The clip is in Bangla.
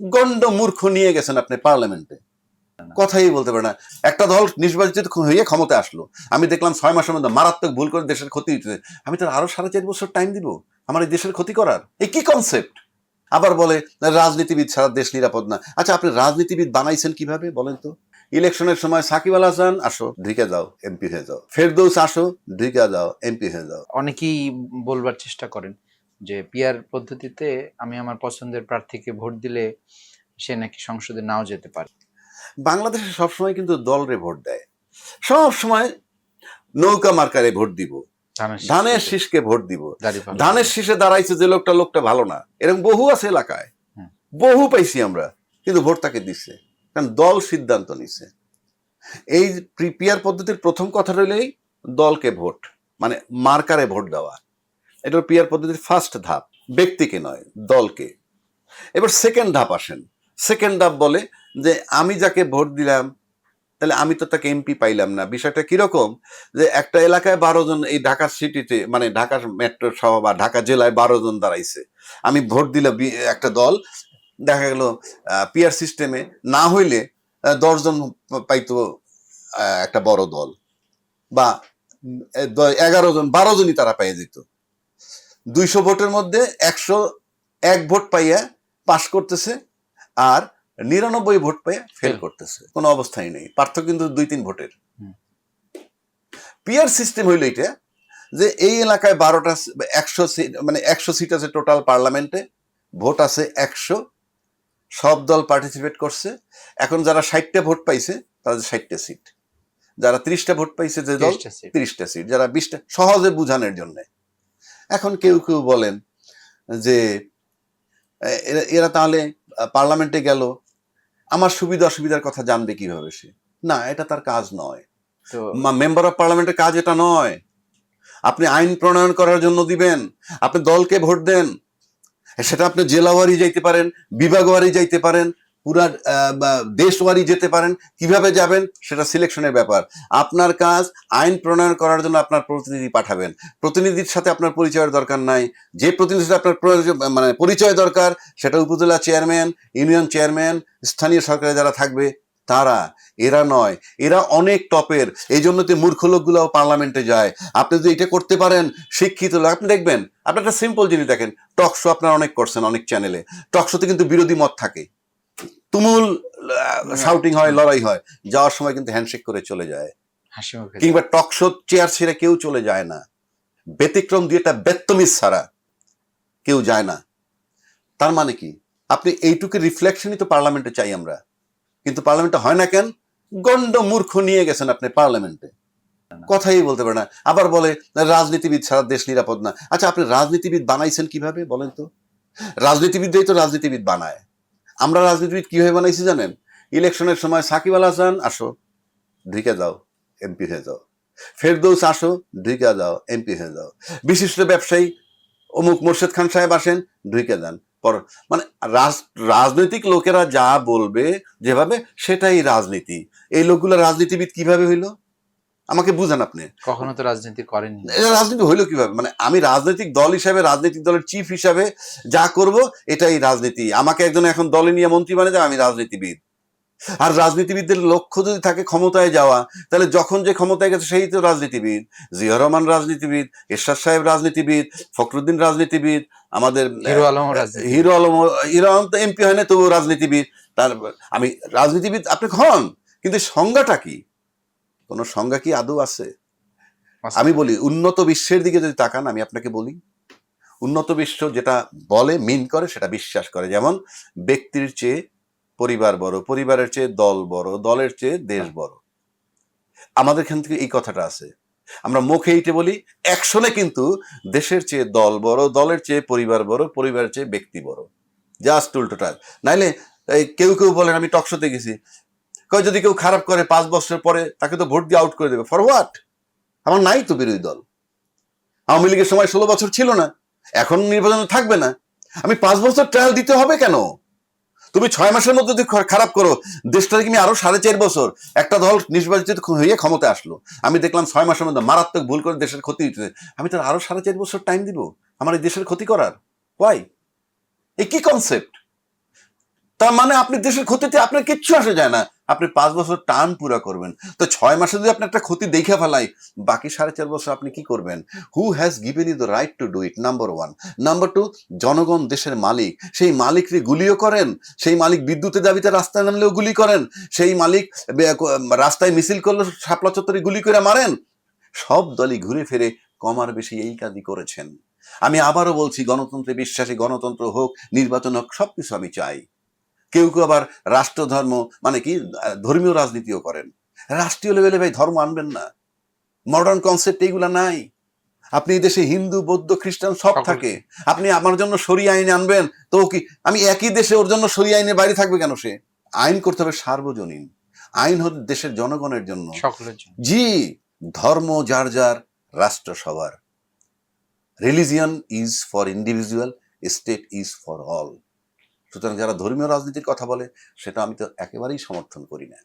গণ্ড মূর্খ নিয়ে গেছেন আপনি পার্লামেন্টে, কথাই বলতে পারে না। একটা দল নির্বাচিত হয়ে ক্ষমতা আসলো, আমি দেখলাম 6 মাসের মধ্যে মারাত্মক ভুল করে দেশের ক্ষতি হচ্ছে, আমি তার আরো 4.5 বছর টাইম দিব আমার এই দেশের ক্ষতি করার? এই কি কনসেপ্ট? আবার বলে রাজনীতিবিদ ছাড়া দেশ নিরাপদ না। আচ্ছা, আপনি রাজনীতিবিদ বানাইছেন কিভাবে বলেন তো? ইলেকশনের সময় সাকিব আল হাসান আসো ঢুকে যাও এমপি হয়ে যাও, ফেরদৌস আসো ঢুকে যাও এমপি হয়ে যাও। অনেকেই বলবার চেষ্টা করেন যে পিআর পদ্ধতিতে আমি আমার পছন্দের প্রার্থীকে ভোট দিলে সে নাকি সংসদে নাও যেতে পারে। বাংলাদেশে সবসময় কিন্তু দলরে ভোট দেয়, সব সময় নৌকা মার্কারে ভোট দিব, ধানের শীষকে ভোট দিব। ধানের শীষে দাঁড়াইছে যে লোকটা ভালো না, এরকম বহু আছে এলাকায়, বহু পাইছি আমরা, কিন্তু ভোট তাকে দিচ্ছে, কারণ দল সিদ্ধান্ত নিছে। এই পিআর পদ্ধতির প্রথম কথা রইলেই দলকে ভোট, মানে মার্কারে ভোট দেওয়া, এটা পিআর পদ্ধতির ফার্স্ট ধাপ, ব্যক্তিকে নয় দলকে। এবার সেকেন্ড ধাপ আসেন। সেকেন্ড ধাপ বলে যে আমি যাকে ভোট দিলাম তাহলে আমি তো তাকে এমপি পাইলাম না। বিষয়টা কিরকম, যে একটা এলাকায় 12 জন, এই ঢাকা সিটিতে মানে ঢাকা মেট্রো সহ বা ঢাকা জেলায় 12 জন দাঁড়াইছে, আমি ভোট দিলাম একটা দল, দেখা গেল পিআর সিস্টেমে না হইলে 10 জন পাইতো একটা বড় দল, বা 11 জন 12 জনই তারা পাইয়ে যেত। 200 ভোটের মধ্যে 101 ভোট পাইয়া পাশ করতেছে, আর 99 ভোট পাইয়া ফেল করতেছে, কোনো অবস্থাই নেই, পার্থক্য কিন্তু 2-3 ভোটের। পিআর সিস্টেম হইল এটা যে এই এলাকায় 12টা 100 সিট, মানে 100 সিট আছে টোটাল পার্লামেন্টে, ভোট আছে 100, সব দল পার্টিসিপেট করছে। এখন যারা 60টা ভোট পাইছে তাদের 60টা সিট, যারা 30টা ভোট পাইছে যে দল 30টা সিট, যারা 20টা, সহজে বুঝানোর জন্য। এখন কেউ কেউ বলেন যে এরা তাহলে পার্লামেন্টে গেল, আমার সুবিধা অসুবিধার কথা জানবে কিভাবে সে? না, এটা তার কাজ নয়, মেম্বার অফ পার্লামেন্টের কাজ এটা নয়। আপনি আইন প্রণয়ন করার জন্য দিবেন, আপনি দলকে ভোট দেন, সেটা আপনি জেলাওয়ারি যাইতে পারেন, বিভাগওয়ারি যাইতে পারেন, পুরা দেশওয়ারি যেতে পারেন, কিভাবে যাবেন সেটা সিলেকশনের ব্যাপার। আপনার কাজ আইন প্রণয়ন করার জন্য আপনার প্রতিনিধি পাঠাবেন। প্রতিনিধির সাথে আপনার পরিচয়ের দরকার নাই, যে প্রতিনিধির সাথে আপনার মানে পরিচয় দরকার সেটা উপজেলা চেয়ারম্যান, ইউনিয়ন চেয়ারম্যান, স্থানীয় সরকারে যারা থাকবে তারা, এরা নয়। এরা অনেক টপের, এই জন্য তো মূর্খ লোকগুলাও পার্লামেন্টে যায়। আপনি যদি এটা করতে পারেন, শিক্ষিত লোক, আপনি দেখবেন, আপনি একটা সিম্পল জিনিস দেখেন, টক শো আপনারা অনেক করছেন, অনেক চ্যানেলে টক শোতে কিন্তু বিরোধী মত থাকে, তুমুল শাউটিং হয়, লড়াই হয়, যাওয়ার সময় কিন্তু হ্যান্ডশেক করে চলে যায়, কিংবা টক শো চেয়ার ছেড়ে কেউ চলে যায় না, ব্যতিক্রম দিয়ে একটা বেত্তমিজ ছাড়া কেউ যায় না। তার মানে কি, আপনি এইটুকু রিফ্লেকশনই তো পার্লামেন্টে চাই আমরা, কিন্তু পার্লামেন্টে হয় না কেন? গণ্ড মূর্খ নিয়ে গেছেন আপনি পার্লামেন্টে, কথাই বলতে পারে না। আবার বলে রাজনীতিবিদ ছাড়া দেশ নিরাপদ না। আচ্ছা, আপনি রাজনীতিবিদ বানাইছেন কিভাবে বলেন তো? রাজনীতিবিদরাই তো রাজনীতিবিদ বানায়। আমরা রাজনীতিবিদ কিভাবে বানাইছি জানেন? ইলেকশনের সময় সাকিব আল হাসান আসো ঢুকে যাও এমপি হয়ে যাও, ফেরদৌস আসো ঢুকে যাও এমপি হয়ে যাও, বিশিষ্ট ব্যবসায়ী অমুক মোর্শেদ খান সাহেব আসেন ঢুকে যান। মানে রাজনৈতিক লোকেরা যা বলবে যেভাবে, সেটাই রাজনীতি। এই লোকগুলো রাজনীতিবিদ কিভাবে হইলো আমাকে বুঝান আপনি। কখনো তো রাজনীতি করেননি, রাজনীতি হইলো কিভাবে? মানে আমি রাজনৈতিক দল হিসাবে, রাজনৈতিক দলের চিফ হিসাবে যা করব এটাই রাজনীতি। আমাকে একজন এখন দলে নিয়ে মন্ত্রী বানিয়ে দেয়, আমি রাজনীতিবিদ। আর রাজনীতিবিদদের লক্ষ্য যদি থাকে ক্ষমতায় যাওয়া, তাহলে যখন যে ক্ষমতায় গেছে সেই তো রাজনীতিবিদ। জিয়া রহমান রাজনীতিবিদ, এরশাদ সাহেব রাজনীতিবিদ, ফখরুদ্দিন রাজনীতিবিদ, আমাদের হিরো আলম তো এমপি হয় না তবু রাজনীতিবিদ। তার আমি রাজনীতিবিদ আপনি হন, কিন্তু সংজ্ঞাটা কি? কোন সংজ্ঞা কি আদৌ আছে? আমি বলি উন্নত বিশ্বের দিকে যদি তাকান, আমি আপনাকে বলি উন্নত বিশ্ব যেটা বলে, মিন করে, সেটা বিশ্বাস করে। যেমন ব্যক্তির চেয়ে পরিবার বড়, পরিবারের চেয়ে দল বড়, দলের চেয়ে দেশ বড়। আমাদের এখান থেকে এই কথাটা আছে, আমরা মুখে এইটে বলি, অ্যাকশনে কিন্তু দেশের চেয়ে দল বড়, দলের চেয়ে পরিবার বড়, পরিবারের চেয়ে ব্যক্তি বড়, জাস্ট উল্টোটা। নাইলে এই কেউ কেউ বলেন, আমি টকশোতে গেছি, যদি কেউ খারাপ করে 5 বছর পরে তাকে তো ভোট দিয়ে আউট করে দেবে। For what? আমার নাই তো বিরোধী দল। আওয়ামী লীগের সময় 16 বছর ছিল না, এখন নির্বাচনে থাকবে না, আমি 5 বছর ট্রায়াল দিতে হবে কেন? তুমি 6 মাসের মধ্যে যদি খারাপ করো, দেশটা কি আরো 4.5 বছর? একটা দল নির্বাচিত হয়ে ক্ষমতা আসলো, আমি দেখলাম 6 মাসের মধ্যে মারাত্মক ভুল করে দেশের ক্ষতি হচ্ছে, আমি তার আরো 4.5 বছর টাইম দিব আমার এই দেশের ক্ষতি করার? ওয়াই? এই কি কনসেপ্ট? তার মানে আপনি দেশের ক্ষতিতে আপনার কিচ্ছু আসে যায় না, আপনি 5 বছর টার্ম পুরা করবেন। তো 6 মাসে যদি আপনি একটা ক্ষতি দেখে ফেলাই, বাকি 4.5 বছর আপনি কি করবেন? Who has given you the right to do it, number 1। Number 2, জনগণ দেশের মালিক, সেই মালিককে গুলিও করেন, সেই মালিক বিদ্যুতের দাবিতে রাস্তায় নামলেও গুলি করেন, সেই মালিক রাস্তায় মিছিল করলে শাপলা চত্বরে গুলি করে মারেন। সব দলই ঘুরে ফিরে কম আর বেশি এই কাজই করেছেন। আমি আবারও বলছি, গণতন্ত্রে বিশ্বাসী, গণতন্ত্র হোক, নির্বাচন হোক, সবকিছু আমি চাই। কেউ কেউ আবার রাষ্ট্রধর্ম মানে কি ধর্মীয় রাজনীতিও করেন। রাষ্ট্রীয় লেভেলে ভাই ধর্ম আনবেন না, মডার্ন কনসেপ্ট এইগুলা নাই। আপনি এই দেশে হিন্দু, বৌদ্ধ, খ্রিস্টান সব সকল থাকে, আপনি আমার জন্য শরিয়া আইন আনবেন, তো কি আমি একই দেশে ওর জন্য শরিয়া আইনের বাইরে থাকবে কেন? সে আইন করতে হবে সার্বজনীন, আইন হচ্ছে দেশের জনগণের জন্য। সকলের জন্য। জি, ধর্ম যার যার, রাষ্ট্র সবার। Religion is for individual, state is for all. সুতরাং যারা ধর্মীয় রাজনীতির কথা বলে, সেটা আমি তো একেবারেই সমর্থন করি না।